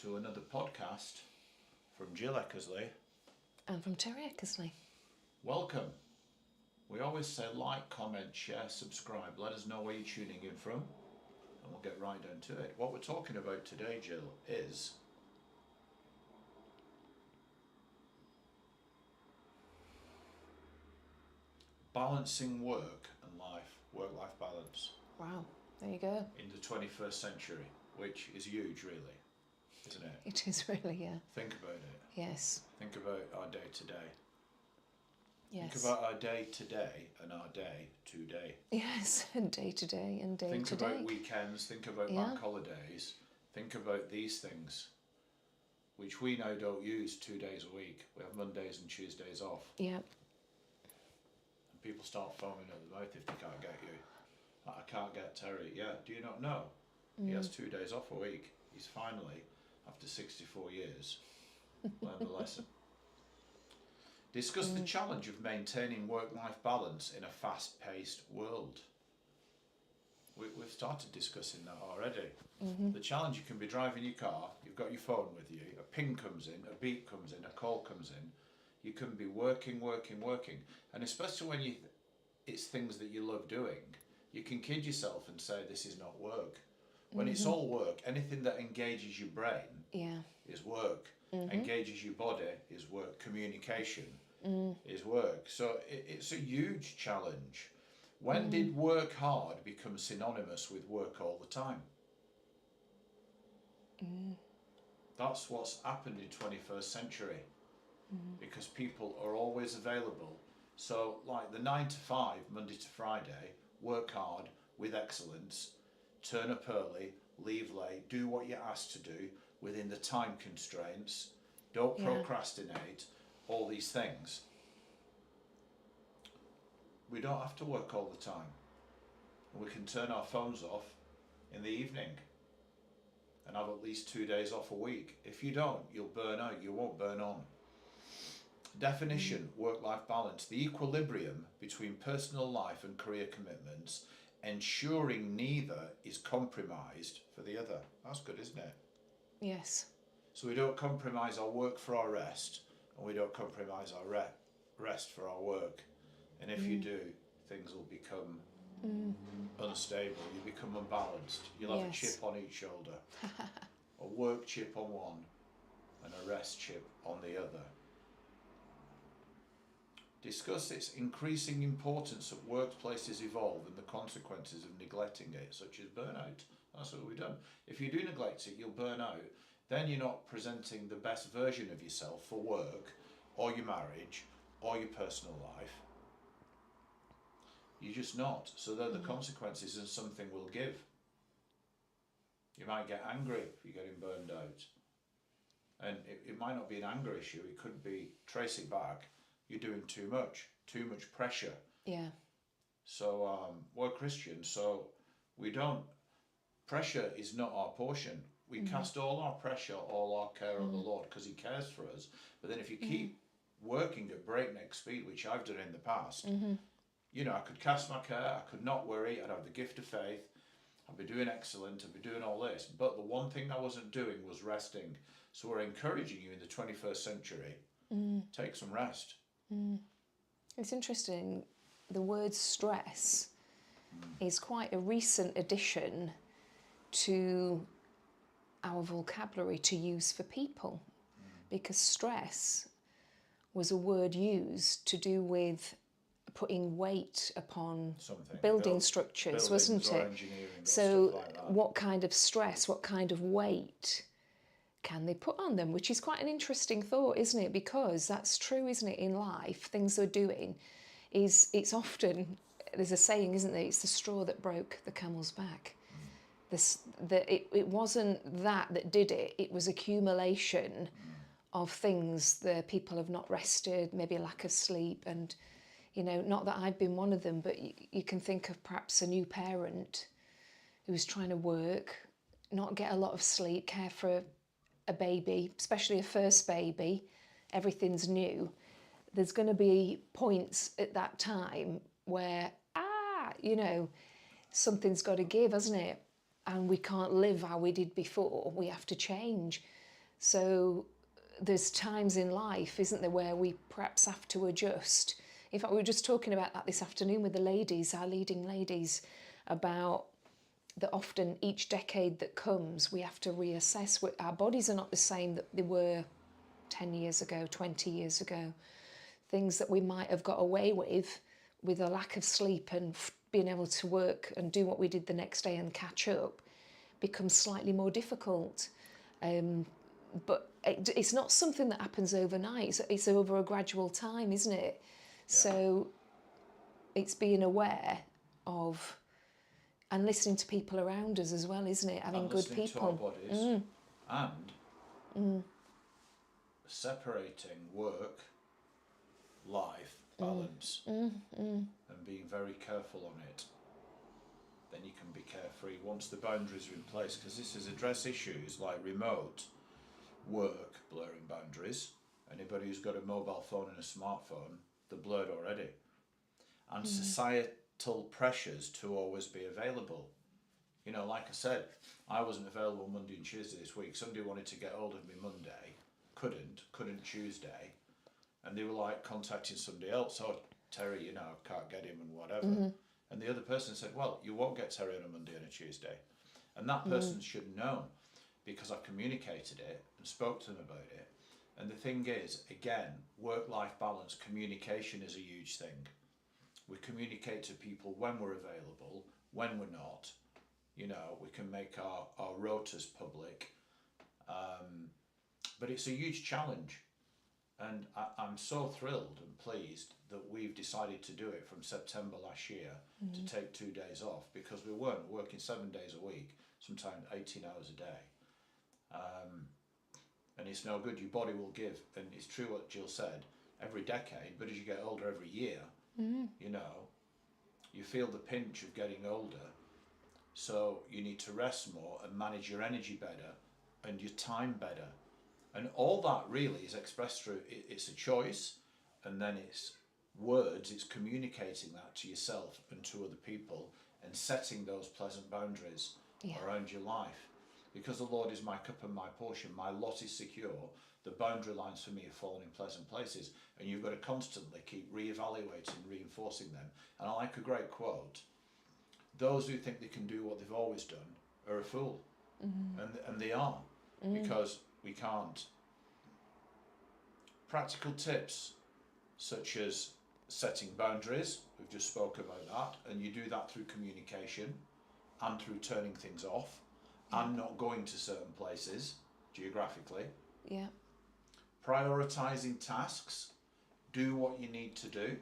to another podcast from Jill Eckersley. And from Terry Eckersley. Welcome. We always say like, comment, share, subscribe. Let us know where you're tuning in from and we'll get right down to it. What we're talking about today, Jill, is balancing work and life, work-life balance. Wow, there you go. In the 21st century, which is huge really, isn't it? It is really, yeah. Think about it. Yes. Think about our day to day. Yes. Think about our day to day and our day to day. Yes, and day to day and day Think to day. about weekends, think about bank holidays, think about these things, which we now don't use 2 days a week. We have Mondays and Tuesdays off. Yeah. And people start foaming at the mouth if they can't get you. I can't get Terry. Yeah, do you not know? He has 2 days off a week. He's finally, after 64 years, learned the lesson. Discuss the challenge of maintaining work-life balance in a fast-paced world. We've started discussing that already. The challenge, you can be driving your car, you've got your phone with you, a ping comes in, a beep comes in, a call comes in. You can be working, and especially when it's things that you love doing, you can kid yourself and say this is not work. When it's all work, anything that engages your brain is work, engages your body is work, communication is work. So it's a huge challenge. When did work hard become synonymous with work all the time? That's what's happened in 21st century, because people are always available. So like the 9 to 5, Monday to Friday, work hard with excellence, turn up early, leave late, do what you're asked to do within the time constraints, don't procrastinate, all these things. We don't have to work all the time. We can turn our phones off in the evening and have at least 2 days off a week. If you don't, you'll burn out, you won't burn on. Definition, work-life balance, the equilibrium between personal life and career commitments, ensuring neither is compromised for the other. That's good, isn't it? Yes. So we don't compromise our work for our rest, and we don't compromise our rest for our work. And if you do, things will become unstable. You become unbalanced. You'll have a chip on each shoulder, a work chip on one, and a rest chip on the other. Discuss its increasing importance as workplaces evolve and the consequences of neglecting it, such as burnout. That's what we've done. If you do neglect it, you'll burn out. Then you're not presenting the best version of yourself for work, or your marriage, or your personal life. You're just not. So they're the consequences, and something will give. You might get angry if you're getting burned out. And it might not be an anger issue. It could be, trace it back, you're doing too much pressure. Yeah. So we're Christians, so we don't, pressure is not our portion. We cast all our pressure, all our care on the Lord, because he cares for us. But then if you keep working at breakneck speed, which I've done in the past, you know, I could cast my care, I could not worry, I'd have the gift of faith, I'd be doing excellent, I'd be doing all this. But the one thing I wasn't doing was resting. So we're encouraging you in the 21st century, take some rest. It's interesting, the word stress is quite a recent addition to our vocabulary to use for people, because stress was a word used to do with putting weight upon Something. building structures, wasn't it? So like what kind of stress, what kind of weight can they put on them? Which is quite an interesting thought, isn't it? Because that's true, isn't it, in life, things they're doing is, it's often, there's a saying, isn't there, it's the straw that broke the camel's back. It wasn't that did it, it was accumulation of things. The people have not rested, maybe a lack of sleep, and you know, not that I've been one of them, but you can think of perhaps a new parent who's trying to work, not get a lot of sleep, care for a baby, especially a first baby, everything's new. There's going to be points at that time where, you know, something's got to give, hasn't it? And we can't live how we did before. We have to change. So there's times in life, isn't there, where we perhaps have to adjust. In fact, we were just talking about that this afternoon with the ladies, our leading ladies, about that often each decade that comes, we have to reassess. Our bodies are not the same that they were 10 years ago, 20 years ago. Things that we might have got away with a lack of sleep and being able to work and do what we did the next day and catch up, becomes slightly more difficult. But it's not something that happens overnight. It's over a gradual time, isn't it? Yeah. So it's being aware of and listening to people around us as well, isn't it? Having good people. To our bodies and separating work, life, balance, and being very careful on it. Then you can be carefree once the boundaries are in place, because this is address issues like remote work, blurring boundaries. Anybody who's got a mobile phone and a smartphone, they're blurred already. And societal pressures to always be available. You know, like I said, I wasn't available Monday and Tuesday this week. Somebody wanted to get hold of me Monday, couldn't Tuesday, and they were like contacting somebody else. Oh, Terry, you know, I can't get him and whatever. And the other person said, well, you won't get Terry on a Monday and a Tuesday. And that person should have known, because I communicated it and spoke to them about it. And the thing is, again, work-life balance, communication is a huge thing. We communicate to people when we're available, when we're not. You know, we can make our rotas public. But it's a huge challenge. And I'm so thrilled and pleased that we've decided to do it from September last year, to take 2 days off, because we weren't working 7 days a week, sometimes 18 hours a day. And it's no good, your body will give, and it's true what Jill said, every decade, but as you get older every year, you know, you feel the pinch of getting older, so you need to rest more and manage your energy better and your time better. And all that really is expressed through, it's a choice, and then it's words, it's communicating that to yourself and to other people, and setting those pleasant boundaries around your life. Because the Lord is my cup and my portion, my lot is secure, the boundary lines for me have fallen in pleasant places, and you've got to constantly keep re-evaluating, reinforcing them. And I like a great quote: those who think they can do what they've always done are a fool. And they are, because we can't. Practical tips such as setting boundaries, we've just spoke about that, and you do that through communication and through turning things off and not going to certain places geographically. Yeah. Prioritising tasks, do what you need to do.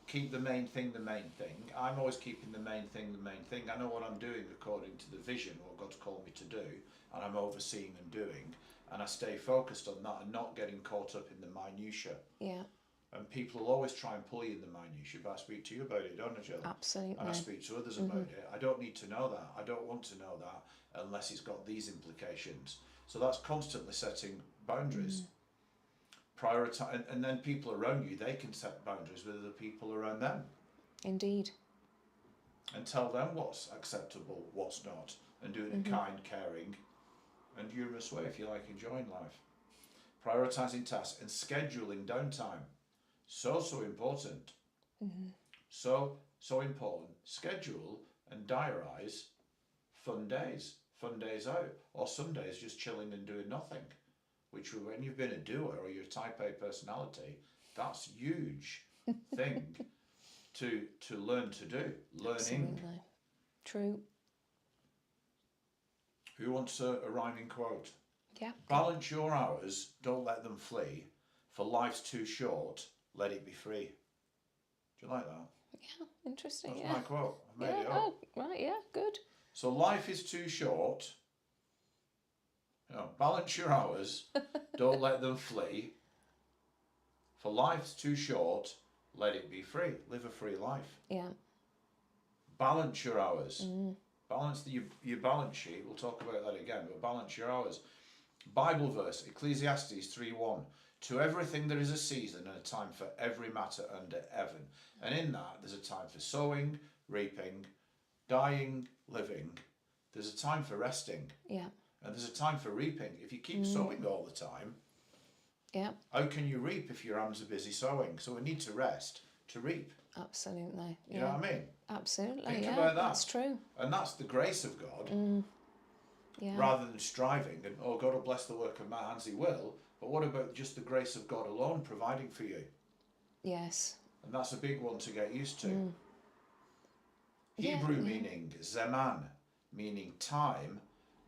Keep the main thing the main thing. I'm always keeping the main thing the main thing. I know what I'm doing according to the vision, what God's called me to do, and I'm overseeing and doing, and I stay focused on that and not getting caught up in the minutiae. Yeah. And people will always try and pull you in the minutiae, but I speak to you about it, don't I, Jill? Absolutely. And I speak to others about it. I don't need to know that. I don't want to know that unless it's got these implications. So that's constantly setting boundaries. Prioritize, and then people around you, they can set boundaries with other people around them. Indeed. And tell them what's acceptable, what's not, and do it in a kind, caring, and humorous way if you like enjoying life. Prioritising tasks and scheduling downtime. So important. So important. Schedule and diarise fun days out, or some days just chilling and doing nothing, which when you've been a doer or you're a type A personality, that's a huge thing to learn to do. Learning. Absolutely. True. Who wants a rhyming quote? Yeah. Balance your hours, don't let them flee. For life's too short, let it be free. Do you like that? Yeah, interesting. That's my quote. I made it up. Oh, right, yeah, good. So life is too short. You know, balance your hours, don't let them flee. For life's too short, let it be free. Live a free life. Yeah. Balance your hours. Balance your balance sheet. We'll talk about that again, but balance your hours. Bible verse, Ecclesiastes 3:1. To everything there is a season and a time for every matter under heaven. And in that, there's a time for sowing, reaping, dying, living. There's a time for resting. Yeah. And there's a time for reaping. If you keep sowing all the time, Yeah. how can you reap if your hands are busy sowing? So we need to rest to reap. Absolutely. You know what I mean? Absolutely. Think yeah, about that. That's true. And that's the grace of God. Yeah. Rather than striving and, oh, God will bless the work of my hands, he will. But what about just the grace of God alone providing for you? Yes. And that's a big one to get used to. Yeah, Hebrew yeah. meaning zeman, meaning time,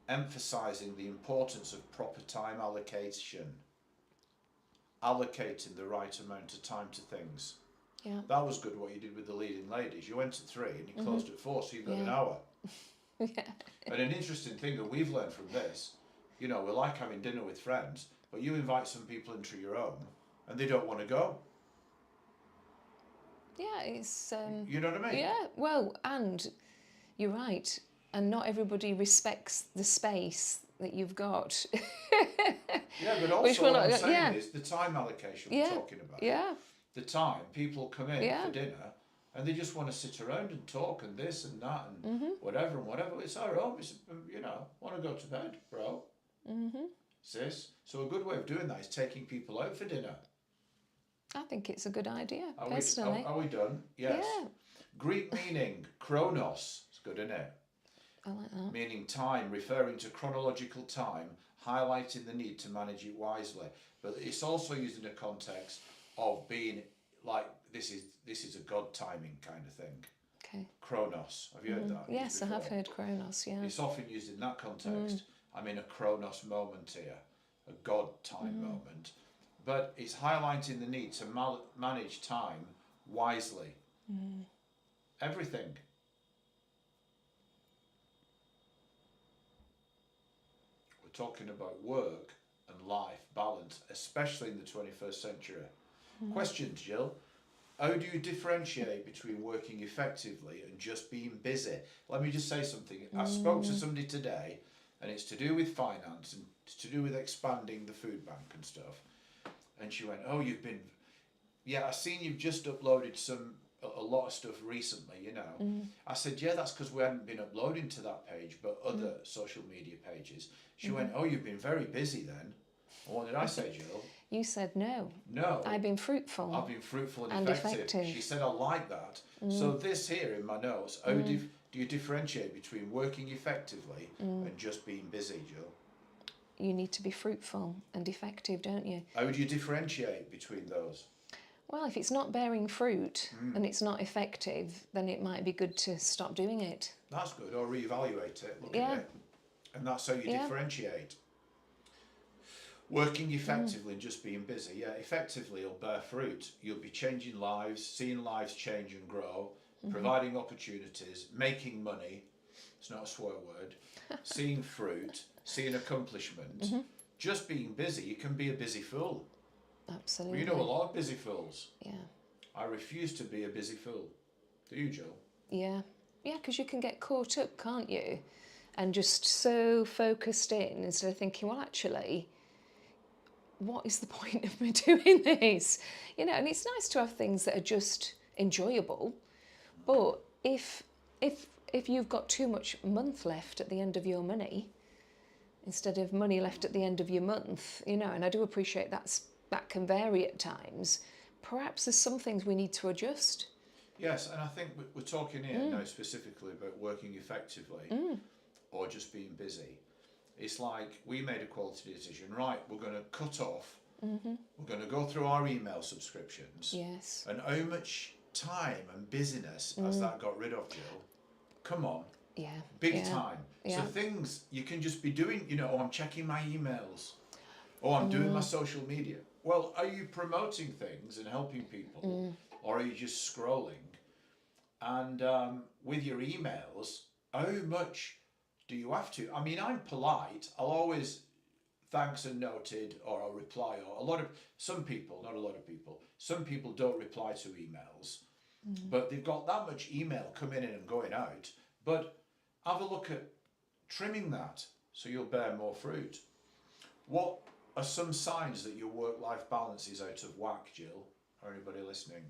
emphasizing the importance of proper time allocation. Allocating the right amount of time to things. Yeah. That was good what you did with the leading ladies. You went at 3 and you closed at 4, so you've got an hour. Yeah. And an interesting thing that we've learned from this, you know, we like having dinner with friends, but you invite some people into your home and they don't want to go. Yeah, it's... You know what I mean? Yeah, well, and you're right. And not everybody respects the space that you've got. Yeah, but Which also will what I'm not- saying yeah. is the time allocation we're Yeah. talking about. Yeah. The time people come in Yeah. for dinner and they just want to sit around and talk and this and that and whatever and whatever. It's our home. It's, you know, want to go to bed, bro. Sis. So a good way of doing that is taking people out for dinner. I think it's a good idea, Are personally. we done? Yes. Yeah. Greek meaning chronos. It's good, isn't it? I like that. Meaning time, referring to chronological time, highlighting the need to manage it wisely. But it's also used in a context of being like this is a God timing kind of thing. Okay. Chronos. Have you heard that? Yes, I have before? heard Chronos, yeah. It's often used in that context. I'm in a Chronos moment here, a God time moment. But it's highlighting the need to manage time wisely. Everything. We're talking about work and life balance, especially in the 21st century. Questions, Jill? How do you differentiate between working effectively and just being busy? Let me just say something. I spoke to somebody today, and it's to do with finance and it's to do with expanding the food bank and stuff. And she went, "Oh, you've been, yeah, I've seen you've just uploaded a lot of stuff recently, you know." I said, "Yeah, that's because we hadn't been uploading to that page, but other social media pages." She went, "Oh, you've been very busy then." And what did I say, Jill? You said no. No. I've been fruitful. I've been fruitful and And effective. effective. She said, "I like that." So this here in my notes, how do you differentiate between working effectively and just being busy, Jill? You need to be fruitful and effective, don't you? How do you differentiate between those? Well, if it's not bearing fruit and it's not effective, then it might be good to stop doing it. That's good, or reevaluate it, look Yeah. at it. And that's how you Yeah. differentiate. Working effectively and just being busy. Yeah, effectively you'll bear fruit. You'll be changing lives, seeing lives change and grow, providing opportunities, making money. It's not a swear word. Seeing fruit, seeing accomplishment. Just being busy, you can be a busy fool. Absolutely. We know a lot of busy fools. Yeah. I refuse to be a busy fool. Do you, Joe? Yeah. Yeah, because you can get caught up, can't you? And just so focused in instead of thinking, well, actually, what is the point of me doing this? You know, and it's nice to have things that are just enjoyable. But if you've got too much month left at the end of your money, instead of money left at the end of your month, you know, and I do appreciate that can vary at times, perhaps there's some things we need to adjust. Yes, and I think we're talking here now specifically about working effectively or just being busy. It's like we made a quality decision, right, we're going to cut off, we're going to go through our email subscriptions. Yes. And how much time and busyness has that got rid of, Jill? Come on. Yeah. Big yeah. time. Yeah. So things you can just be doing, you know, oh, I'm checking my emails. Oh, I'm doing my social media. Well, are you promoting things and helping people? Or are you just scrolling? And with your emails, how much do you have to? I mean, I'm polite. I'll always thanks and noted, or I'll reply. Or some people, not a lot of people, some people don't reply to emails, but they've got that much email coming in and going out. But have a look at trimming that so you'll bear more fruit. What are some signs that your work-life balance is out of whack, Jill? Or anybody listening?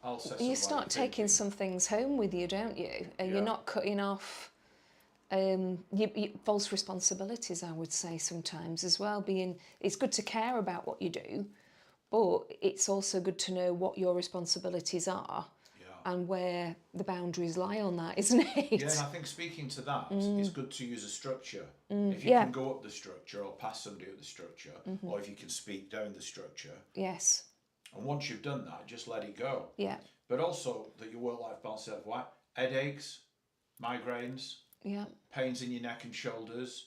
I'll say You start taking some things home with you, don't you? And Yeah. you're not cutting off false responsibilities, I would say sometimes as well. It's good to care about what you do, but it's also good to know what your responsibilities are and where the boundaries lie on that, isn't it? Yeah, and I think speaking to that, it's good to use a structure. If you Yeah. can go up the structure or pass somebody up the structure, or if you can speak down the structure, Yes. and once you've done that, just let it go. Yeah. But also that your work-life balance have what? Headaches, migraines, Yeah. pains in your neck and shoulders,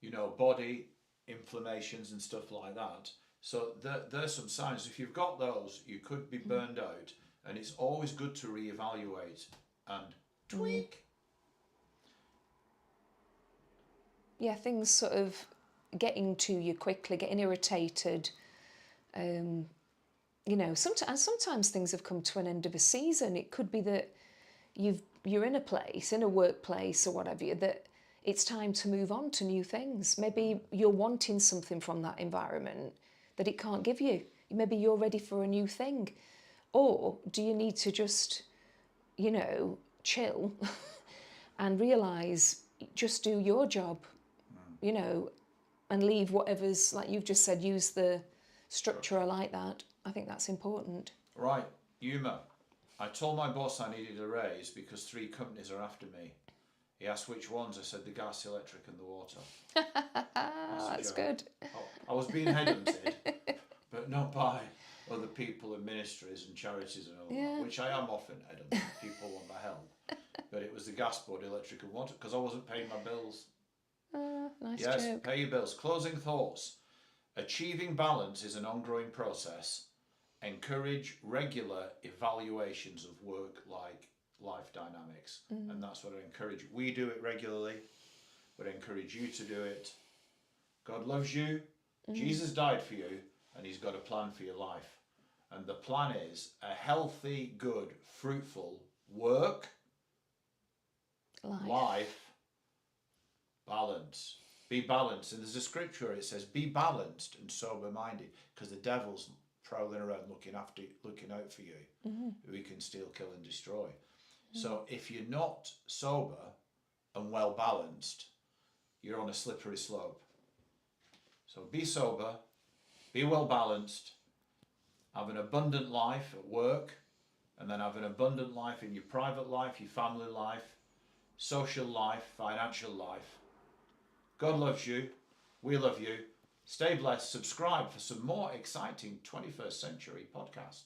you know, body inflammations and stuff like that. So there's some signs. If you've got those, you could be burned out, and it's always good to reevaluate and tweak. Yeah, things sort of getting to you quickly, getting irritated. You know, sometimes things have come to an end of a season. It could be that you're in a place, in a workplace or whatever, that it's time to move on to new things. Maybe you're wanting something from that environment that it can't give you. Maybe you're ready for a new thing. Or do you need to just, you know, chill and realise, just do your job, you know, and leave whatever's, like you've just said, use the structure like that. I think that's important. Right, humour. I told my boss I needed a raise because 3 companies are after me. He asked which ones. I said the gas, electric and the water. That's good. I was being headhunted, but not by other people and ministries and charities and all that, which I am often headhunted. People want my help. But it was the gas board, electric and water, because I wasn't paying my bills. Nice Yes, joke. pay your bills. Closing thoughts. Achieving balance is an ongoing process. Encourage regular evaluations of work-life dynamics. And that's what I encourage. We do it regularly, but I encourage you to do it. God loves you. Jesus died for you, and he's got a plan for your life. And the plan is a healthy, good, fruitful work, life, balance. Be balanced. And there's a scripture where it says, be balanced and sober-minded, because the devil's prowling around looking out for you, who he can steal, kill and destroy. So if you're not sober and well balanced, you're on a slippery slope. So be sober, be well balanced, have an abundant life at work, and then have an abundant life in your private life, your family life, social life, financial life. God loves you. We love you. Stay blessed. Subscribe for some more exciting 21st century podcasts.